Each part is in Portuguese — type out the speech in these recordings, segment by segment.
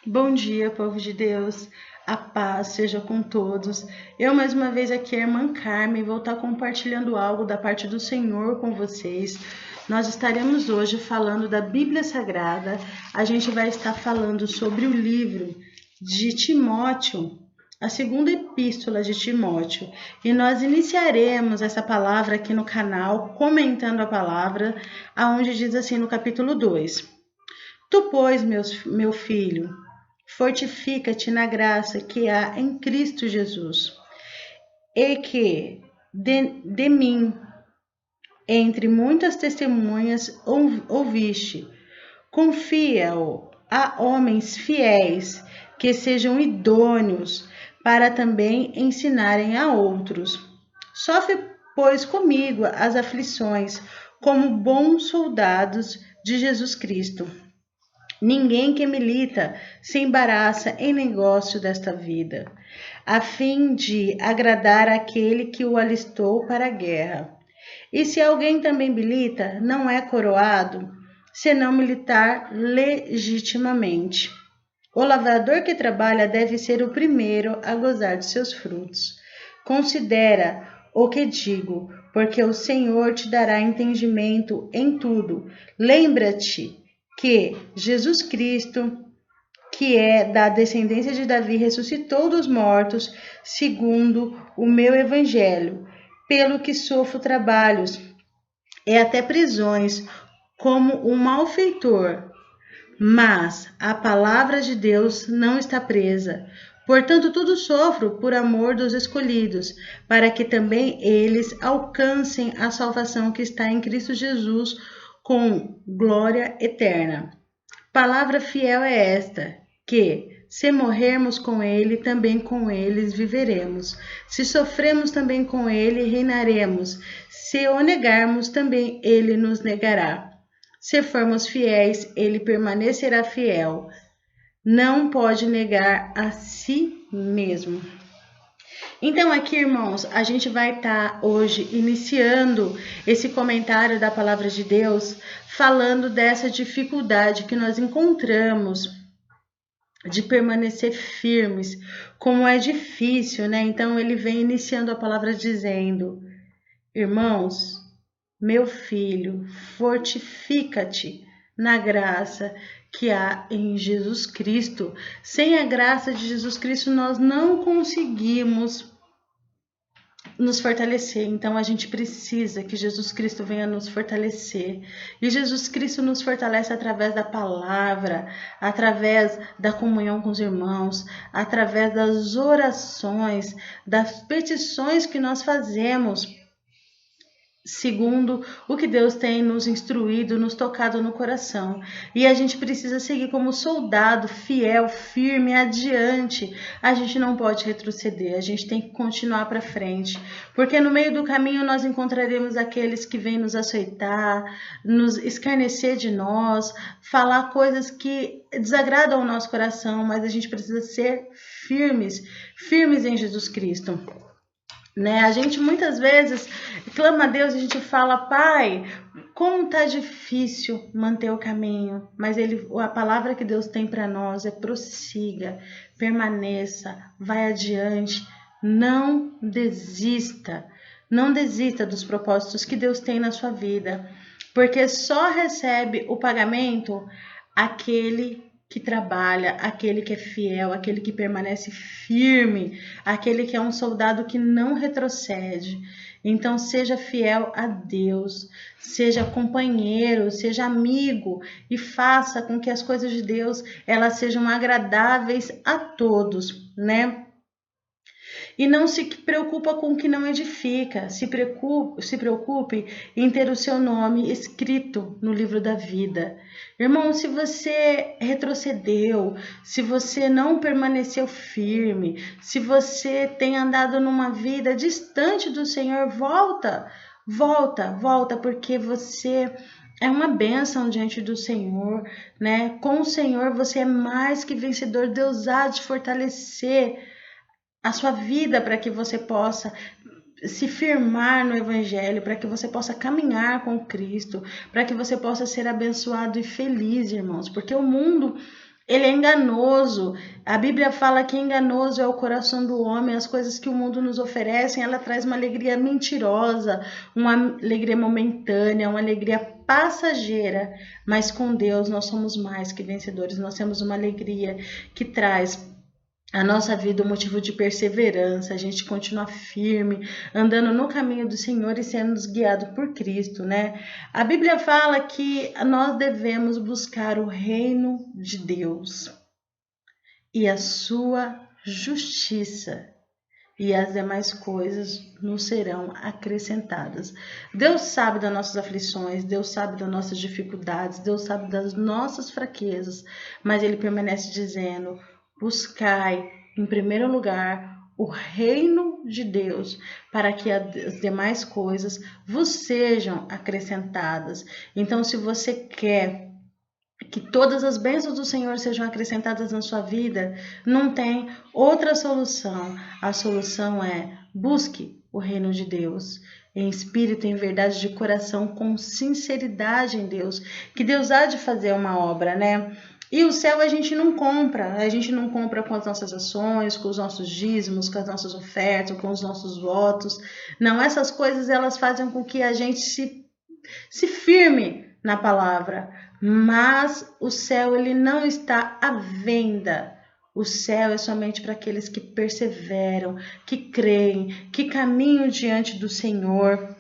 Bom dia, povo de Deus. A paz seja com todos. Eu mais uma vez aqui, a irmã Carmen, vou estar compartilhando algo da parte do Senhor com vocês. Nós estaremos hoje falando da Bíblia Sagrada. A gente vai estar falando sobre o livro de Timóteo, a segunda epístola de Timóteo. E nós iniciaremos essa palavra aqui no canal, comentando a palavra, aonde diz assim no capítulo 2. Tu, pois, meu filho, fortifica-te na graça que há em Cristo Jesus, e que de mim, entre muitas testemunhas, ouviste. Confia-o a homens fiéis, que sejam idôneos para também ensinarem a outros. Sofre, pois, comigo as aflições, como bons soldados de Jesus Cristo. Ninguém que milita se embaraça em negócio desta vida, a fim de agradar aquele que o alistou para a guerra. E se alguém também milita, não é coroado, senão militar legitimamente. O lavrador que trabalha deve ser o primeiro a gozar de seus frutos. Considera o que digo, porque o Senhor te dará entendimento em tudo. Lembra-te que Jesus Cristo, que é da descendência de Davi, ressuscitou dos mortos, segundo o meu evangelho, pelo que sofro trabalhos e até prisões, como um malfeitor. Mas a palavra de Deus não está presa. Portanto, tudo sofro por amor dos escolhidos, para que também eles alcancem a salvação que está em Cristo Jesus com glória eterna. Palavra fiel é esta, que, se morrermos com ele, também com eles viveremos. Se sofremos também com ele, reinaremos. Se o negarmos, também ele nos negará. Se formos fiéis, ele permanecerá fiel. Não pode negar a si mesmo. Então, aqui, irmãos, a gente vai estar hoje iniciando esse comentário da palavra de Deus, falando dessa dificuldade que nós encontramos de permanecer firmes, como é difícil, né? Então, ele vem iniciando a palavra dizendo: irmãos, meu filho, fortifica-te na graça que há em Jesus Cristo. Sem a graça de Jesus Cristo, nós não conseguimos nos fortalecer. Então a gente precisa que Jesus Cristo venha nos fortalecer. E Jesus Cristo nos fortalece através da palavra, através da comunhão com os irmãos, através das orações, das petições que nós fazemos, segundo o que Deus tem nos instruído, nos tocado no coração. E a gente precisa seguir como soldado, fiel, firme, adiante. A gente não pode retroceder, a gente tem que continuar para frente. Porque no meio do caminho nós encontraremos aqueles que vêm nos açoitar, nos escarnecer de nós, falar coisas que desagradam o nosso coração, mas a gente precisa ser firmes, firmes em Jesus Cristo. Né? A gente muitas vezes clama a Deus, a gente fala: Pai, como tá difícil manter o caminho, mas a palavra que Deus tem para nós é: prossiga, permaneça, vai adiante, não desista, não desista dos propósitos que Deus tem na sua vida, porque só recebe o pagamento aquele que trabalha, aquele que é fiel, aquele que permanece firme, aquele que é um soldado que não retrocede. Então seja fiel a Deus, seja companheiro, seja amigo e faça com que as coisas de Deus elas sejam agradáveis a todos, né? E não se preocupa com o que não edifica, se preocupe em ter o seu nome escrito no livro da vida. Irmão, se você retrocedeu, se você não permaneceu firme, se você tem andado numa vida distante do Senhor, volta, porque você é uma bênção diante do Senhor, né? Com o Senhor você é mais que vencedor. Deus há de fortalecer a sua vida para que você possa se firmar no Evangelho, para que você possa caminhar com Cristo, para que você possa ser abençoado e feliz, irmãos, porque o mundo Ele é enganoso. A Bíblia fala que enganoso é o coração do homem. As coisas que o mundo nos oferece, ela traz uma alegria mentirosa, uma alegria momentânea, uma alegria passageira. Mas com Deus nós somos mais que vencedores. Nós temos uma alegria que traz a nossa vida um motivo de perseverança, a gente continua firme, andando no caminho do Senhor e sendo guiado por Cristo, né? A Bíblia fala que nós devemos buscar o reino de Deus e a sua justiça, e as demais coisas nos serão acrescentadas. Deus sabe das nossas aflições, Deus sabe das nossas dificuldades, Deus sabe das nossas fraquezas, mas Ele permanece dizendo: buscai em primeiro lugar o reino de Deus, para que as demais coisas vos sejam acrescentadas. Então, se você quer que todas as bênçãos do Senhor sejam acrescentadas na sua vida, não tem outra solução. A solução é: busque o reino de Deus, em espírito, em verdade, de coração, com sinceridade em Deus, que Deus há de fazer uma obra, né? E o céu a gente não compra com as nossas ações, com os nossos dízimos, com as nossas ofertas, com os nossos votos. Não, essas coisas elas fazem com que a gente se firme na palavra, mas o céu ele não está à venda. O céu é somente para aqueles que perseveram, que creem, que caminham diante do Senhor,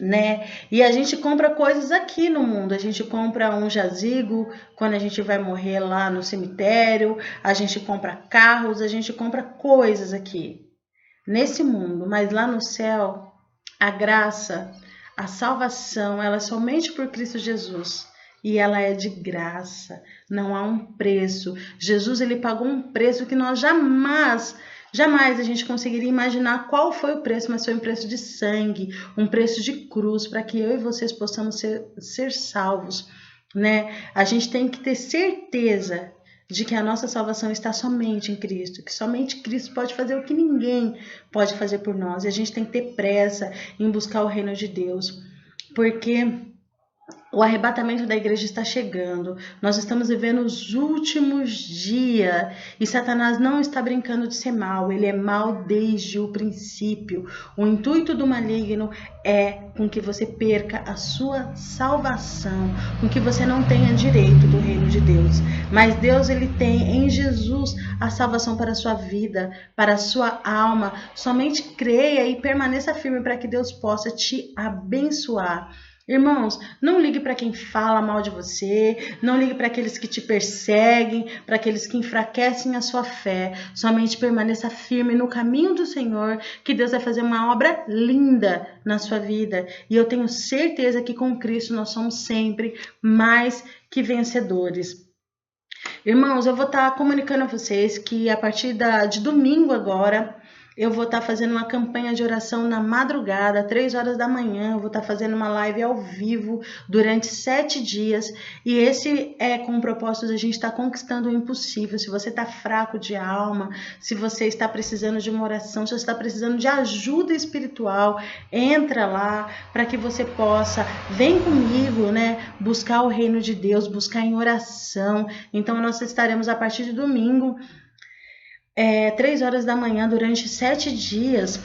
né? E a gente compra coisas aqui no mundo. A gente compra um jazigo quando a gente vai morrer lá no cemitério, a gente compra carros, a gente compra coisas aqui nesse mundo, mas lá no céu a graça, a salvação, ela é somente por Cristo Jesus. E ela é de graça, não há um preço. Jesus ele pagou um preço que nós jamais a gente conseguiria imaginar qual foi o preço, mas foi um preço de sangue, um preço de cruz, para que eu e vocês possamos ser salvos, né? A gente tem que ter certeza de que a nossa salvação está somente em Cristo, que somente Cristo pode fazer o que ninguém pode fazer por nós. E a gente tem que ter pressa em buscar o reino de Deus, porque o arrebatamento da igreja está chegando. Nós estamos vivendo os últimos dias e Satanás não está brincando de ser mal. Ele é mal desde o princípio. O intuito do maligno é com que você perca a sua salvação, com que você não tenha direito do reino de Deus. Mas Deus ele tem em Jesus a salvação para a sua vida, para a sua alma. Somente creia e permaneça firme para que Deus possa te abençoar. Irmãos, não ligue para quem fala mal de você, não ligue para aqueles que te perseguem, para aqueles que enfraquecem a sua fé. Somente permaneça firme no caminho do Senhor, que Deus vai fazer uma obra linda na sua vida. E eu tenho certeza que com Cristo nós somos sempre mais que vencedores. Irmãos, eu vou estar comunicando a vocês que a partir de domingo agora, eu vou estar fazendo uma campanha de oração na madrugada, 3 horas da manhã. Eu vou estar fazendo uma live ao vivo durante 7 dias. E esse é com o propósito de a gente estar conquistando o impossível. Se você está fraco de alma, se você está precisando de uma oração, se você está precisando de ajuda espiritual, entra lá para que você possa, vem comigo, né, buscar o reino de Deus, buscar em oração. Então nós estaremos a partir de domingo, 3 horas da manhã, durante 7 dias,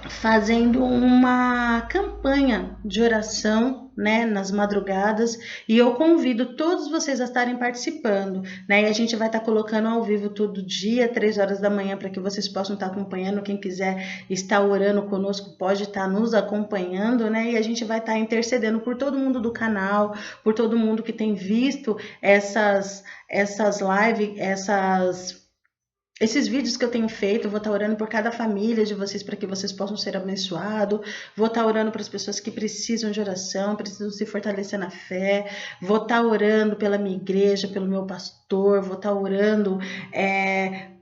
fazendo uma campanha de oração, né, nas madrugadas, e eu convido todos vocês a estarem participando, né, e a gente vai estar colocando ao vivo todo dia, 3 horas da manhã, para que vocês possam estar acompanhando. Quem quiser estar orando conosco pode estar nos acompanhando, né, e a gente vai estar intercedendo por todo mundo do canal, por todo mundo que tem visto essas lives, esses vídeos que eu tenho feito. Eu vou estar orando por cada família de vocês para que vocês possam ser abençoados. Vou estar orando para as pessoas que precisam de oração, precisam se fortalecer na fé. Vou estar orando pela minha igreja, pelo meu pastor. Vou estar orando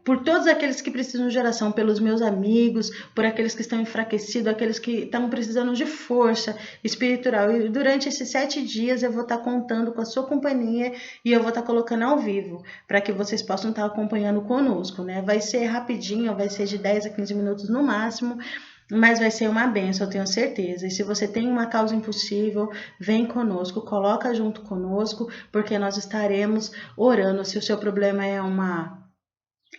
por todos aqueles que precisam de oração, pelos meus amigos, por aqueles que estão enfraquecidos, aqueles que estão precisando de força espiritual. E durante esses 7 dias eu vou estar contando com a sua companhia e eu vou estar colocando ao vivo para que vocês possam estar acompanhando conosco, né? Vai ser rapidinho, vai ser de 10 a 15 minutos no máximo. mas vai ser uma bênção, eu tenho certeza. E se você tem uma causa impossível, vem conosco, coloca junto conosco, porque nós estaremos orando. Se o seu problema é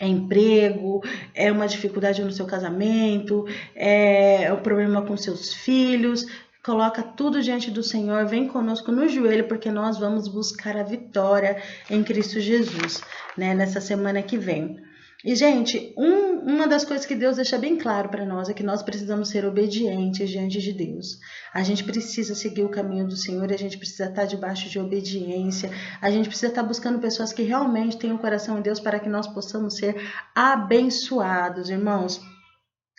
emprego, é uma dificuldade no seu casamento, é o problema com seus filhos, coloca tudo diante do Senhor, vem conosco no joelho, porque nós vamos buscar a vitória em Cristo Jesus, né, nessa semana que vem. E, gente, uma das coisas que Deus deixa bem claro para nós é que nós precisamos ser obedientes diante de Deus. A gente precisa seguir o caminho do Senhor, a gente precisa estar debaixo de obediência, a gente precisa estar buscando pessoas que realmente têm o coração em Deus para que nós possamos ser abençoados, irmãos.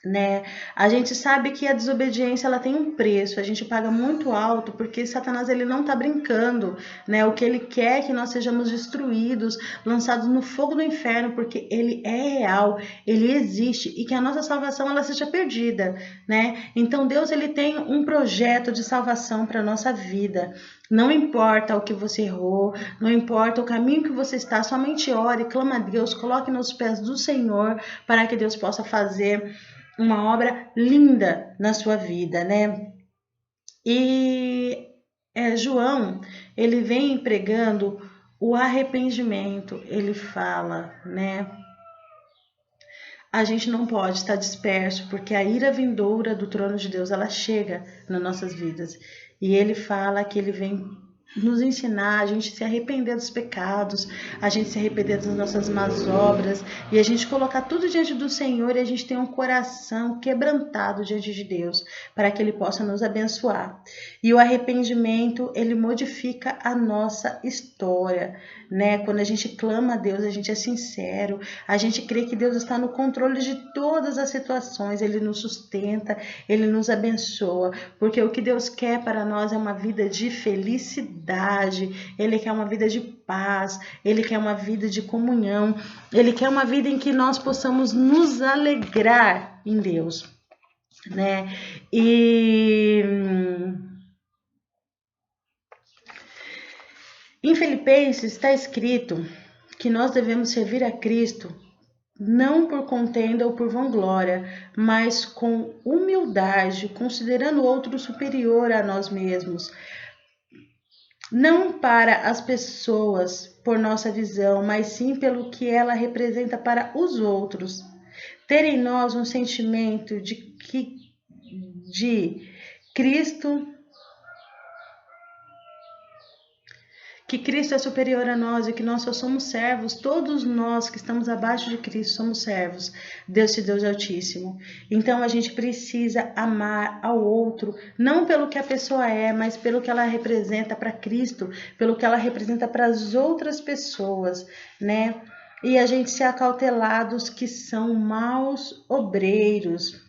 Né? A gente sabe que a desobediência ela tem um preço, a gente paga muito alto porque Satanás ele não está brincando, né? O que ele quer é que nós sejamos destruídos, lançados no fogo do inferno, porque ele é real, ele existe e que a nossa salvação ela seja perdida, né? Então Deus ele tem um projeto de salvação para nossa vida. Não importa o que você errou, não importa o caminho que você está, somente ore, clama a Deus, coloque nos pés do Senhor para que Deus possa fazer uma obra linda na sua vida, né? E João, ele vem pregando o arrependimento, ele fala, né? A gente não pode estar disperso, porque a ira vindoura do trono de Deus, ela chega nas nossas vidas. E ele fala que ele vem nos ensinar a gente se arrepender dos pecados, a gente se arrepender das nossas más obras e a gente colocar tudo diante do Senhor e a gente ter um coração quebrantado diante de Deus para que Ele possa nos abençoar. E o arrependimento, ele modifica a nossa história, né? Quando a gente clama a Deus, a gente é sincero, a gente crê que Deus está no controle de todas as situações, Ele nos sustenta, Ele nos abençoa, porque o que Deus quer para nós é uma vida de felicidade. Ele quer uma vida de paz, Ele quer uma vida de comunhão, Ele quer uma vida em que nós possamos nos alegrar em Deus, né? E em Filipenses está escrito que nós devemos servir a Cristo não por contenda ou por vanglória, mas com humildade, considerando o outro superior a nós mesmos. Não para as pessoas por nossa visão, mas sim pelo que ela representa para os outros. Ter em nós um sentimento de Cristo, que Cristo é superior a nós e que nós só somos servos, todos nós que estamos abaixo de Cristo somos servos, Deus é Altíssimo. Então a gente precisa amar ao outro, não pelo que a pessoa é, mas pelo que ela representa para Cristo, pelo que ela representa para as outras pessoas, né? E a gente ser acautelados que são maus obreiros,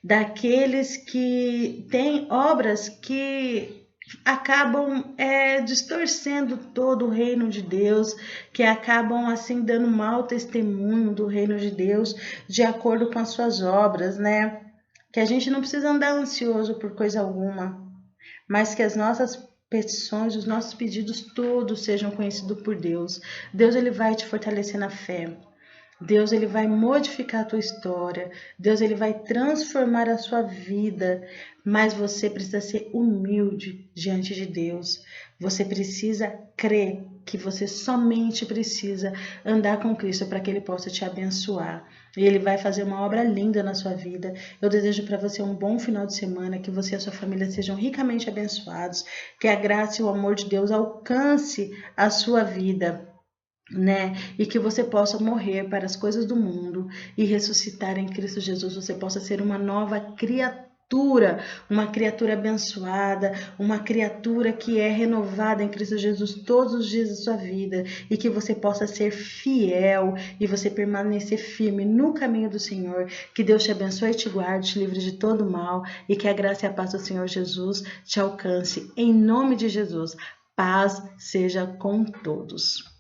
daqueles que têm obras que acabam distorcendo todo o reino de Deus, que acabam assim dando mau testemunho do reino de Deus de acordo com as suas obras, né? Que a gente não precisa andar ansioso por coisa alguma, mas que as nossas petições, os nossos pedidos todos sejam conhecidos por Deus. Deus ele vai te fortalecer na fé. Deus ele vai modificar a tua história, Deus ele vai transformar a sua vida, mas você precisa ser humilde diante de Deus. Você precisa crer que você somente precisa andar com Cristo para que Ele possa te abençoar. E Ele vai fazer uma obra linda na sua vida. Eu desejo para você um bom final de semana, que você e a sua família sejam ricamente abençoados, que a graça e o amor de Deus alcance a sua vida, né? E que você possa morrer para as coisas do mundo e ressuscitar em Cristo Jesus. Você possa ser uma nova criatura, uma criatura abençoada, uma criatura que é renovada em Cristo Jesus todos os dias da sua vida, e que você possa ser fiel e você permanecer firme no caminho do Senhor. Que Deus te abençoe e te guarde, te livre de todo mal, e que a graça e a paz do Senhor Jesus te alcance. Em nome de Jesus, paz seja com todos.